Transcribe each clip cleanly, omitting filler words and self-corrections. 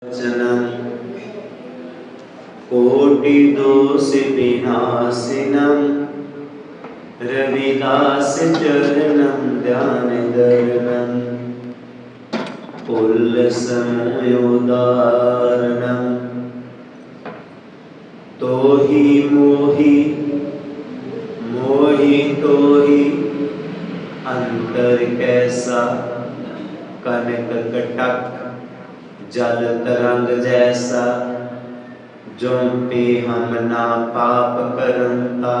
वचनं कोटि दोष विनाशिनं रविदास चरणं ध्यान दर्नं उल्लसमयोदारणं तो ही मोहि तो ही अंतर कैसा कनक कटक जल तरंग जैसा जो पे हम ना पाप करंता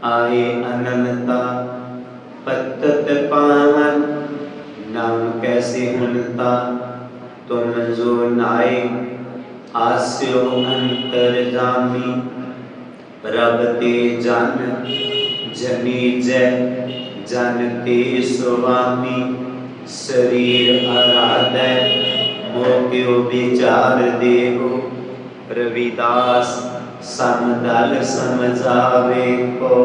आए अनंता पत्तत पावन नाम कैसे हुनता तुम जो नाए आस्यो अंतर जामी रब ते जन जनी जय जनते स्वामी शरीर आराधै मोक्यो विचार देहो रविदास समदल समझावे को।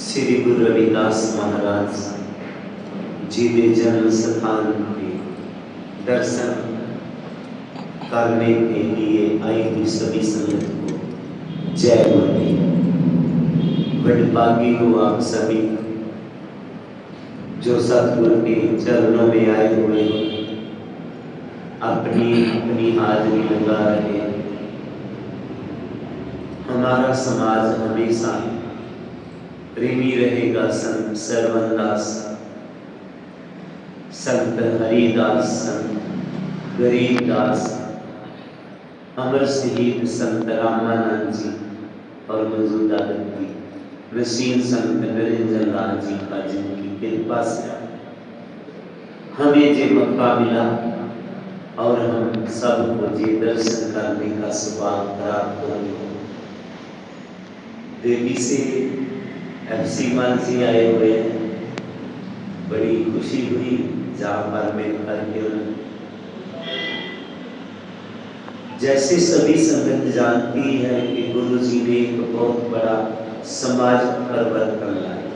श्री गुरु रविदास महाराज जी के जन्म स्थान के दर्शन करने के लिए आई हुई सभी संगत को जय बोली। बड़भागी हो आप सभी जो सतगुरु के चरणों में आए हुए अपनी अपनी हाजरी लगा रहे हैं। हमारा समाज हमेशा ऋणी रहेगा संत सरवनदास, संत हरिदास, संत गरीबदास, अमर शहीद संत रामानंद जी और मौजूदा व्यक्ति नसीम संत निरंजन लाल जी का जिनकी कृपा से हमें जे मौका मिला और हम सबको जे दर्शन करने का सौभाग्य प्राप्त हो। देवी से FC मान जी आए हुए हैं, बड़ी खुशी हुई जहाँ पर मिल करके। जैसे सभी संगत जानती है कि गुरु जी ने एक बहुत बड़ा समाज परिवर्तन लाया।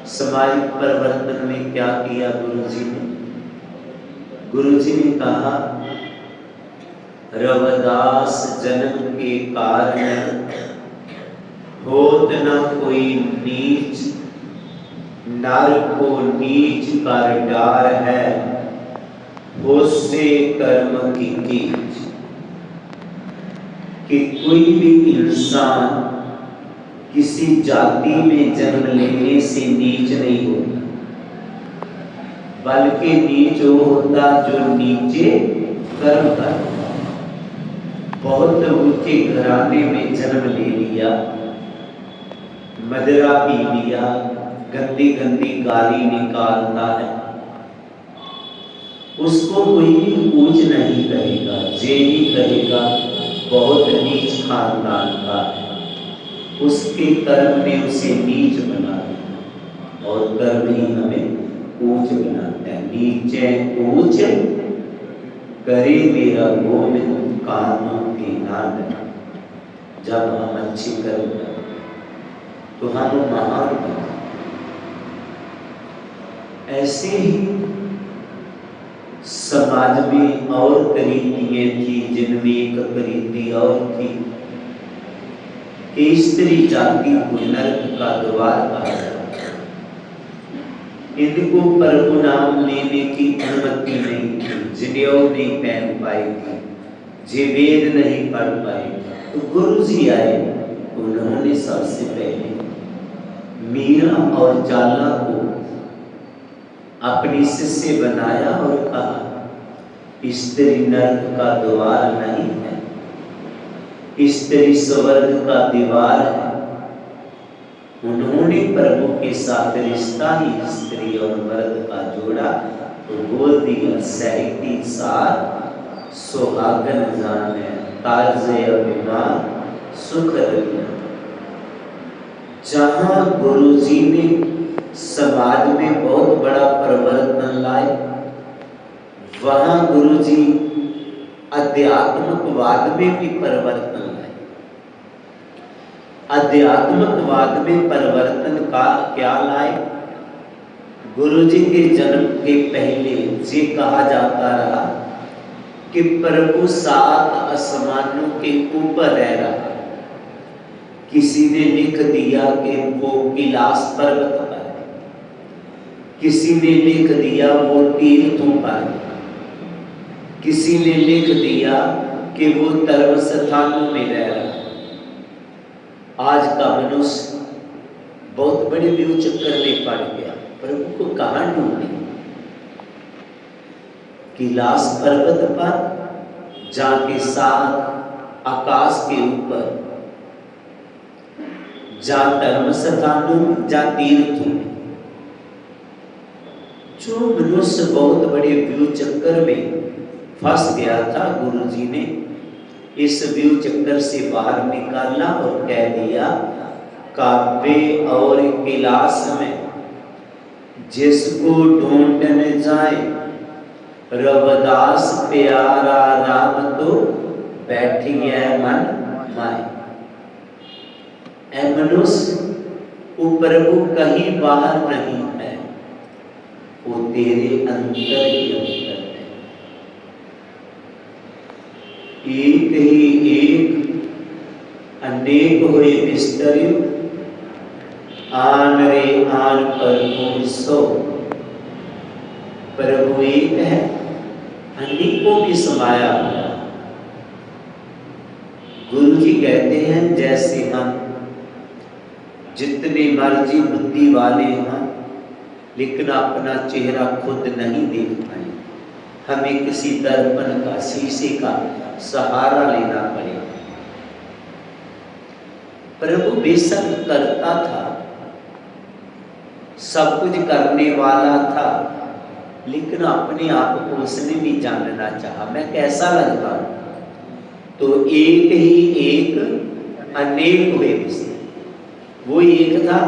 समाज परिवर्तन में क्या किया गुरु जी ने? गुरु जी ने कहा रविदास जन्म के कारण होत न कोई नीच, नर को नीच कर डार है, होसे कर्म की कीच। कि कोई भी इंसान किसी जाति में जन्म लेने से नीच नहीं होता, बल्कि नीच वो होता जो नीचे कर्म करता। बहुत ऊंचे घराने में जन्म ले लिया, मदिरा पी लिया, गंदी गंदी गाली निकालता है, उसको कोई भी ऊंच नहीं कहेगा, जे ही कहेगा बहुत नीच खानदान का है। उसके कर्म ने उसे नीच बना दिया और कर्म ही हमें ऊंच बनाता है। नीचे ऊंच करे मेरा गोविंद कानों के नाद। जब हम अच्छी कर्म करें तो हम महान बनते। ऐसे ही समाज में और करीतियां थी, जिनमें एक करीति और थी कि स्त्री जाति को नरक का द्वार कहा जाता। इनको प्रभु नाम लेने की अनुमति नहीं थी, जनेऊ नहीं पहन पाई थी, जे वेद नहीं पढ़ पाए। तो गुरु जी आए, उन्होंने सबसे पहले मीरा और जाला को अपनी शिष्य बनाया और कहा स्त्री नरक का द्वार नहीं है, स्त्री स्वर्ग का दीवार है। उन्होंने प्रभु के साथ रिश्ता ही स्त्री और मर्द का जोड़ा तो बोल दिया सहती सार सुहागन जाने ताजे अभिमान सुख रखना। जहां गुरु जी ने समाज में बहुत बड़ा परिवर्तन लाए, वहां गुरु जी आध्यात्मिकवाद में भी परिवर्तन लाए। आध्यात्मिकवाद में परिवर्तन का क्या लाए? गुरु जी के जन्म के पहले ये कहा जाता रहा कि प्रभु 7 आसमानों के ऊपर रह रहा। किसी ने लिख दिया कि वो कैलाश पर्वत पर, किसी ने लिख दिया वो तीर्थों पर, किसी ने लिख दिया कि वो धर्म स्थानों में रह रहा। आज का मनुष्य बहुत बड़े व्यू चक्कर में पड़ गया। प्रभु को कहाँ ढूंढे? कैलाश पर्वत पर जाके 7 आकाश के ऊपर, जा धर्म स्थानों में, जा तीर्थों में। जो मनुष्य बहुत बड़े व्यू चक्कर में फंस गया था, गुरु जी ने इस व्यू चक्कर से बाहर निकाला और कह दिया, काव्य और कैलाश में जिसको ढूंढने जाए, रविदास प्यारा राम तो बैठिए मन माए। ऐ मनुष्य, वो प्रभु कहीं बाहर नहीं है, वो तेरे अंदर ही अंदर है। एक ही एक अनेक हुए बिस्तरे, आन रे आन पर सो। प्रभु एक है, अनेकों में समाया हुआ। गुरु जी कहते हैं जैसे हम जितने मर्जी बुद्धि वाले हैं, लेकिन अपना चेहरा खुद नहीं देख पाए, हमें किसी दर्पण का, शीशे का सहारा लेना पड़ेगा। प्रभु बेशक करता था, सब कुछ करने वाला था, लेकिन अपने आप को उसने भी जानना चाहा, मैं कैसा लगता हूं। तो एक ही एक अनेक हुए विषय, वो एक था,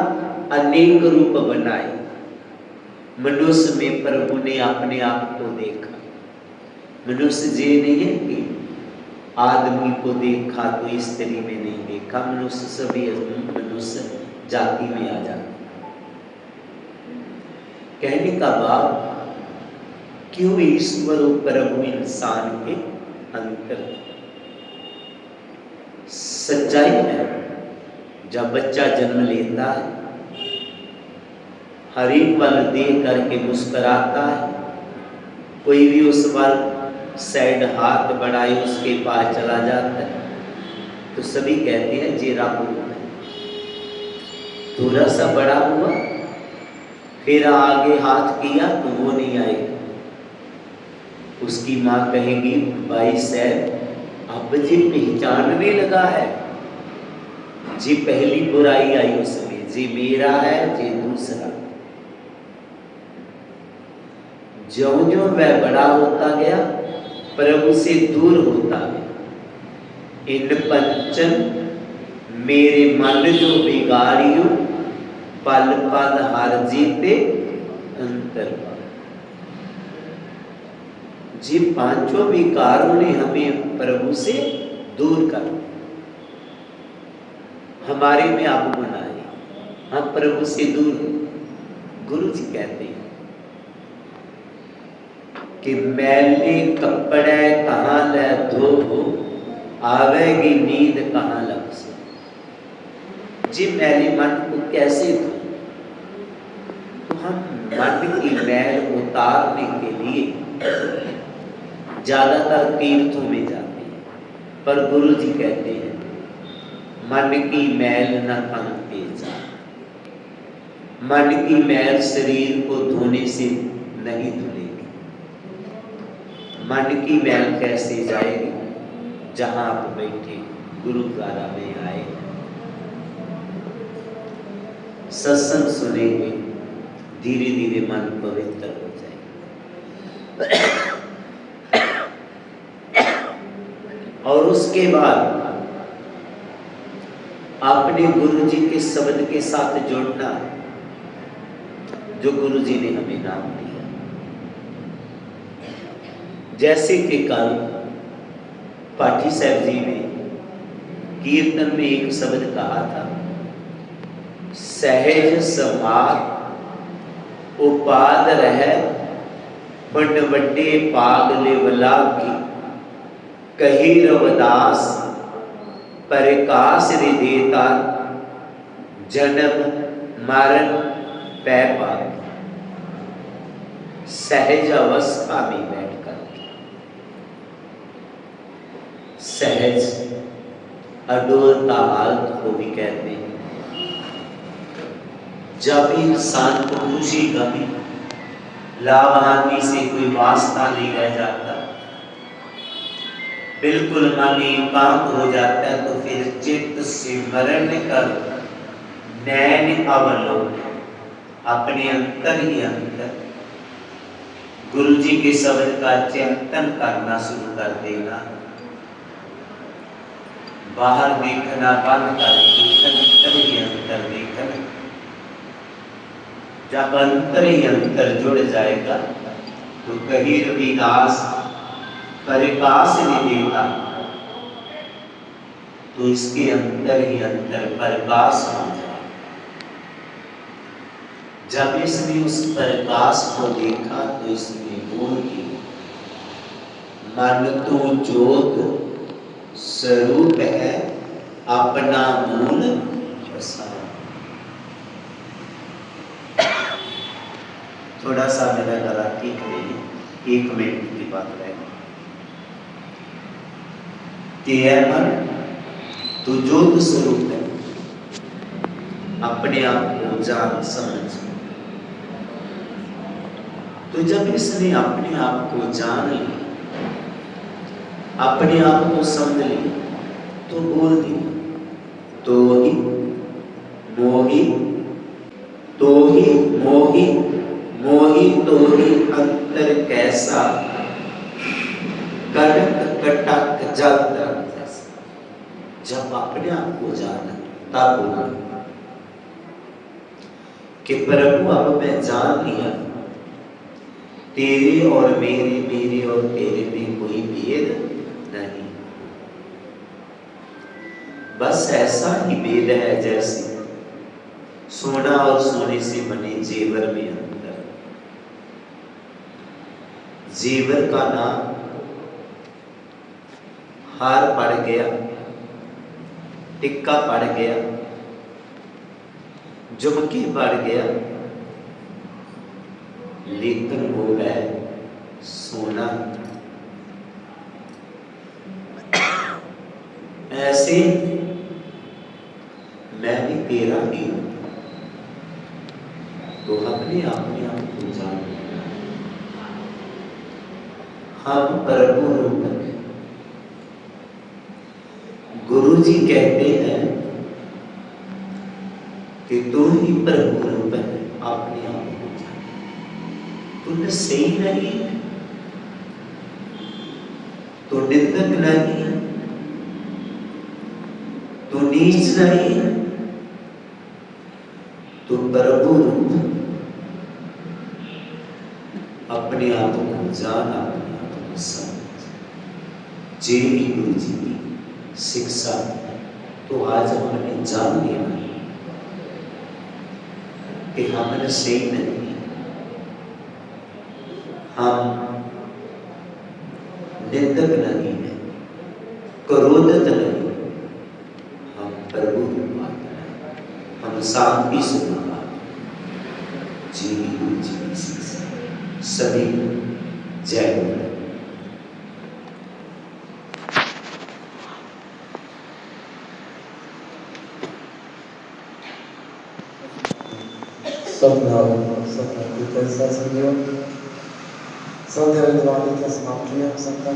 अनेक रूप बनाए। मनुष्य में प्रभु ने अपने आप को देखा। मनुष्य ये नहीं है कि आदमी को देखा तो स्त्री में नहीं देखा, मनुष्य सभी मनुष्य जाति में आ जाता। कहने का भाव, क्यों ईश्वर और प्रभु इंसान के अंतर? सच्चाई है, जब बच्चा जन्म लेता है, हर एक पल देख करके मुस्कुराता है। कोई भी उस पर सैड हाथ बढ़ाए उसके पास चला जाता है तो सभी कहते हैं जेरा बुआ है। थोड़ा सा बड़ा हुआ, फिर आगे हाथ किया तो वो नहीं आएगा। उसकी माँ कहेगी, भाई साहब अब जी पहचानने लगा है, जी पहली बुराई आई उसमें, जी मेरा है, जी दूसरा। ज्यों-ज्यों वह बड़ा होता गया, प्रभु से दूर होता गया। इन पंचन मेरे मन जो बिगाड़ियो, पल पल हर जीते अंतर। जी पांचों विकारों ने हमें प्रभु से दूर कर, हमारे में आप बनाए, हम प्रभु से दूर। गुरु जी कहते हैं कि मैले कपड़े कहाँ ले धो, आवेगी नींद कहाँ लपसे। जी मैले मन को कैसे धो? तो हम मन की मैल उतारने के लिए ज्यादातर तीर्थों में जाते हैं, पर गुरु जी कहते हैं मन की मैल न तंगते जा। मन की मैल शरीर को धोने से नहीं धुलेगी। मन की मैल कैसे जाएगी? जहां आप बैठे गुरुद्वारा में आए, सत्संग सुनेंगे, धीरे धीरे मन पवित्र हो जाएगा। और उसके बाद आपने गुरु जी के शब्द के साथ जुड़ना, जो गुरु जी ने हमें नाम दिया। जैसे कि कल पाठी साहब जी ने कीर्तन में एक शब्द कहा था, सहज समाध उपाद रह बड़ वड्डे पागले वला की कही रवदास परिकास रे देता जन्म मरण पै पाग सहज अवस्था में बैठकर सहज अडोलता हालत को भी कहते हैं। जब इंसान को खुशी गमी लाभ हानि से कोई वास्ता नहीं रह जाता, बिल्कुल मन एकांत हो जाता है, तो फिर चित्त सिमरण कर नैन अवलोकन अपने अंतर ही अंतर गुरु जी के शब्द का चिंतन करना शुरू कर देना। बाहर देखना बंद कर अंतर ही अंतर देखना। जब अंतर ही अंतर जुड़ जाएगा तो कही रविदास परिकाश नहीं देता, तो इसके अंदर ही अंदर प्रकाश हो जाए। जब इसने उस प्रकाश को देखा तो इसने बोल दी, मन तो ज्योत स्वरूप है अपना मूल प्रसाद। थोड़ा सा मेरा गला ठीक नहीं, 1 मिनट की बात रह गई। मन तो ज्योत स्वरूप है, अपने आप को जान समझ। तो जब इसने अपने आप को जान लिया, अपने आप को समझ लिया, तो बोल दिया, तो ही मोही तो ही मोही मोही तो ही अंतर कैसा कटक कटक जल जैसा। जब अपने आप को जाना तब बोला कि प्रभु अब मैं जान लिया तेरे और मेरे, मेरे और तेरे में कोई भेद नहीं। बस ऐसा ही भेद है जैसे सोना और सोने से बने जेवर में अंतर। जेवर का नाम हार पड़ गया, टिक्का पड़ गया, झुमकी पड़ गया, लेकिन वो है सोना। ऐसे मैं भी तेरा ही हूं। तो अपने आप को जान, हम प्रभु रूप हैं। गुरु जी कहते हैं कि तू ही प्रभु रूप है, अपने आप को जान। तूने सही नहीं है, तो निंदक नहीं है, तो नीच नहीं है, तो प्रभु रूप अपने आप को जान, अपने आप को समझ। जे गुरु जी की शिक्षा तो आज हमने जान लिया कि हमने सही नहीं, हम निंदक नहीं है, क्रोधित नहीं, हम प्रभु हम शांति से जी गुरु जी की शिक्षा। सभी जय गुरु। सब समाप्त हुई, सबका